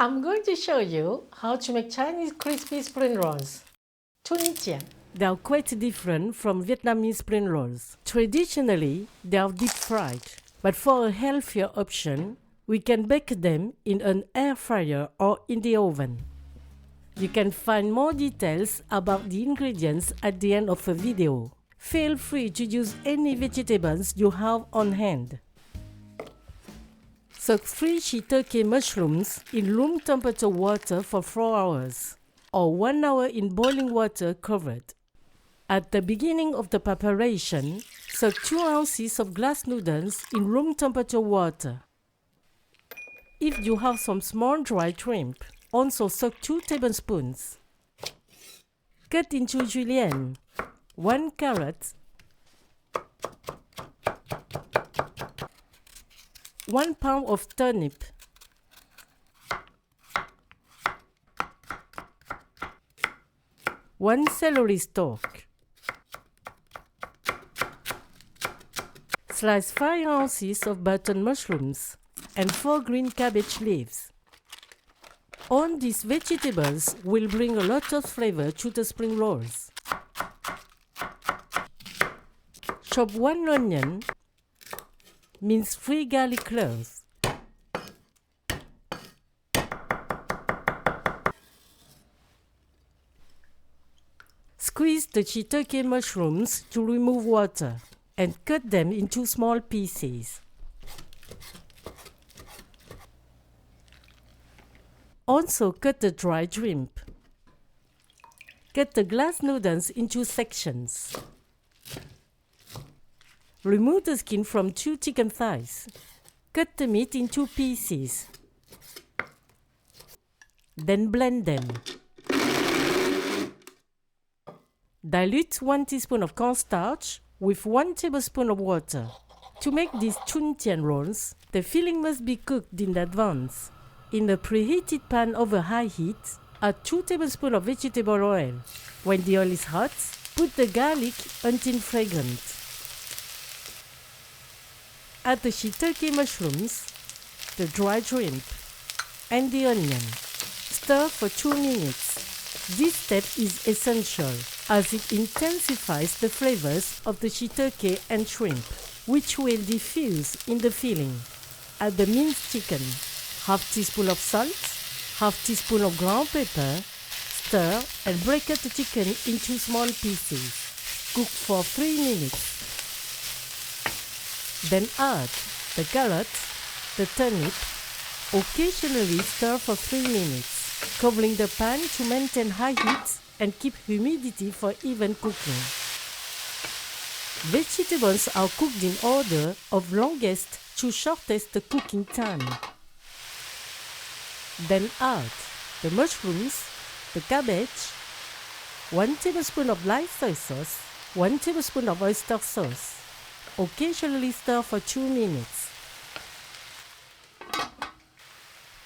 I'm going to show you how to make Chinese crispy spring rolls. chūn. They are quite different from Vietnamese spring rolls. Traditionally, they are deep fried, but for a healthier option, we can bake them in an air fryer or in the oven. You can find more details about the ingredients at the end of the video. Feel free to use any vegetables you have on hand. Soak 3 shiitake mushrooms in room temperature water for 4 hours, or 1 hour in boiling water covered. At the beginning of the preparation, soak 2 ounces of glass noodles in room temperature water. If you have some small dry shrimp, also soak 2 tablespoons. Cut into julienne, 1 carrot, 1 pound of turnip, 1 celery stalk, slice 5 ounces of button mushrooms and 4 green cabbage leaves. All these vegetables will bring a lot of flavor to the spring rolls. Chop 1 onion, mince 3 garlic cloves. Squeeze the shiitake mushrooms to remove water and cut them into small pieces. Also cut the dry shrimp. Cut the glass noodles into sections. Remove the skin from 2 chicken thighs. Cut the meat into pieces. Then blend them. Dilute 1 teaspoon of cornstarch with 1 tablespoon of water. To make these chūn rolls, the filling must be cooked in advance. In a preheated pan over high heat, add 2 tablespoons of vegetable oil. When the oil is hot, put the garlic until fragrant. Add the shiitake mushrooms, the dried shrimp, and the onion. Stir for 2 minutes. This step is essential as it intensifies the flavors of the shiitake and shrimp, which will diffuse in the filling. Add the minced chicken, half teaspoon of salt, half teaspoon of ground pepper. Stir and break up the chicken into small pieces. Cook for 3 minutes. Then add the carrot, the turnip. Occasionally stir for 3 minutes, covering the pan to maintain high heat and keep humidity for even cooking. Vegetables are cooked in order of longest to shortest cooking time. Then add the mushrooms, the cabbage, 1 tablespoon of light soy sauce, 1 tablespoon of oyster sauce. Occasionally stir for 2 minutes.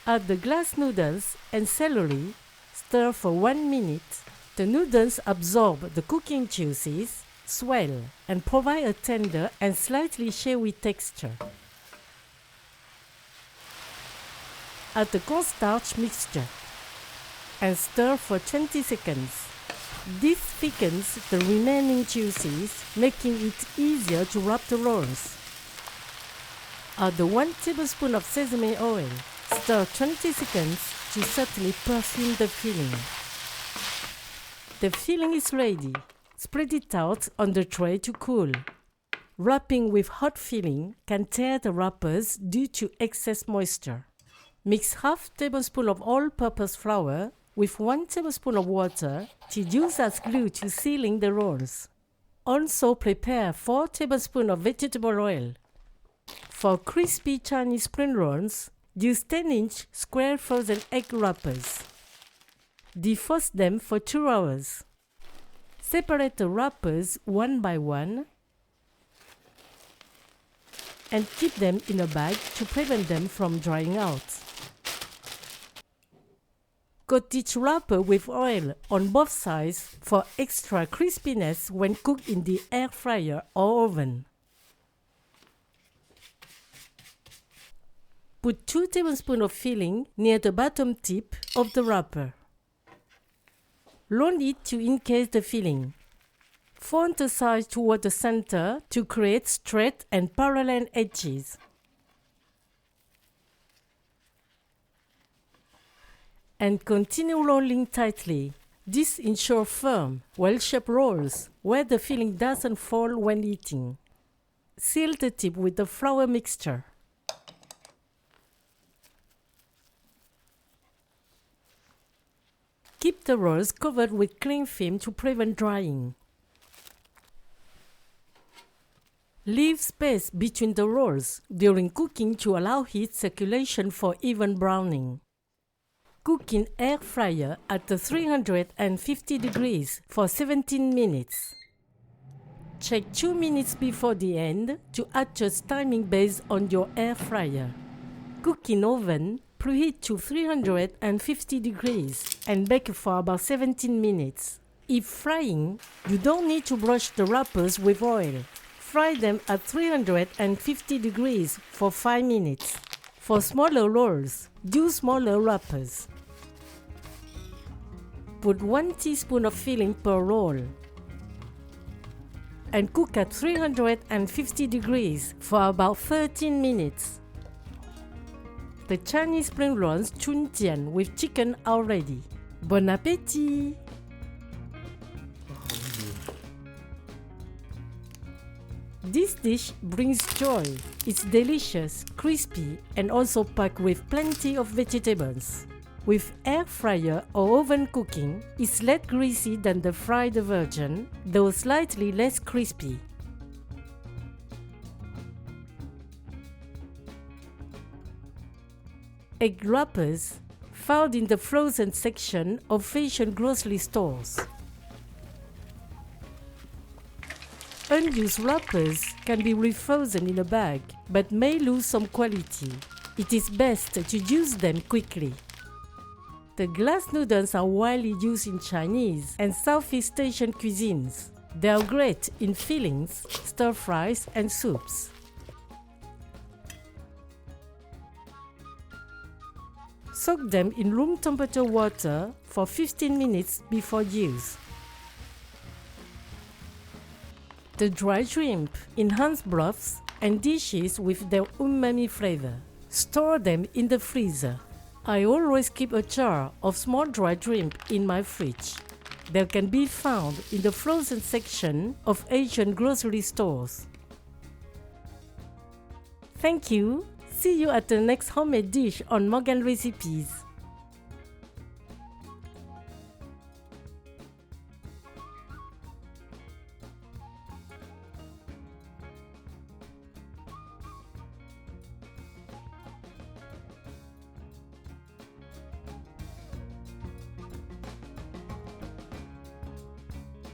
Add the glass noodles and celery. Stir for 1 minute. The noodles absorb the cooking juices, swell, and provide a tender and slightly shawy texture. Add the cornstarch mixture and stir for 20 seconds. This thickens the remaining juices, making it easier to wrap the rolls. Add the 1 tablespoon of sesame oil. Stir 20 seconds to subtly perfume the filling. The filling is ready. Spread it out on the tray to cool. Wrapping with hot filling can tear the wrappers due to excess moisture. Mix half tablespoon of all-purpose flour with 1 tablespoon of water to use as glue to sealing the rolls. Also prepare 4 tablespoons of vegetable oil. For crispy Chinese spring rolls, use 10-inch square frozen egg wrappers. Defrost them for 2 hours. Separate the wrappers one by one and keep them in a bag to prevent them from drying out. Coat each wrapper with oil on both sides for extra crispiness when cooked in the air fryer or oven. Put 2 tablespoons of filling near the bottom tip of the wrapper. Roll it to encase the filling. Fold the sides toward the center to create straight and parallel edges. And continue rolling tightly. This ensures firm, well-shaped rolls where the filling doesn't fall when eating. Seal the tip with the flour mixture. Keep the rolls covered with cling film to prevent drying. Leave space between the rolls during cooking to allow heat circulation for even browning. Cook in air fryer at 350 degrees for 17 minutes. Check 2 minutes before the end to adjust timing based on your air fryer. Cook in oven, preheat to 350 degrees and bake for about 17 minutes. If frying, you don't need to brush the wrappers with oil. Fry them at 350 degrees for 5 minutes. For smaller rolls, use smaller wrappers. Put 1 teaspoon of filling per roll and cook at 350 degrees for about 13 minutes. The Chinese spring rolls chūn with chicken are ready. Bon appétit! This dish brings joy. It's delicious, crispy, and also packed with plenty of vegetables. With air fryer or oven cooking, it's less greasy than the fried version, though slightly less crispy. Egg wrappers found in the frozen section of Asian grocery stores. Unused wrappers can be refrozen in a bag, but may lose some quality. It is best to use them quickly. The glass noodles are widely used in Chinese and Southeast Asian cuisines. They are great in fillings, stir-fries, and soups. Soak them in room temperature water for 15 minutes before use. The dried shrimp enhance broths and dishes with their umami flavor. Store them in the freezer. I always keep a jar of small dried shrimp in my fridge. They can be found in the frozen section of Asian grocery stores. Thank you. See you at the next homemade dish on Morgan Recipes.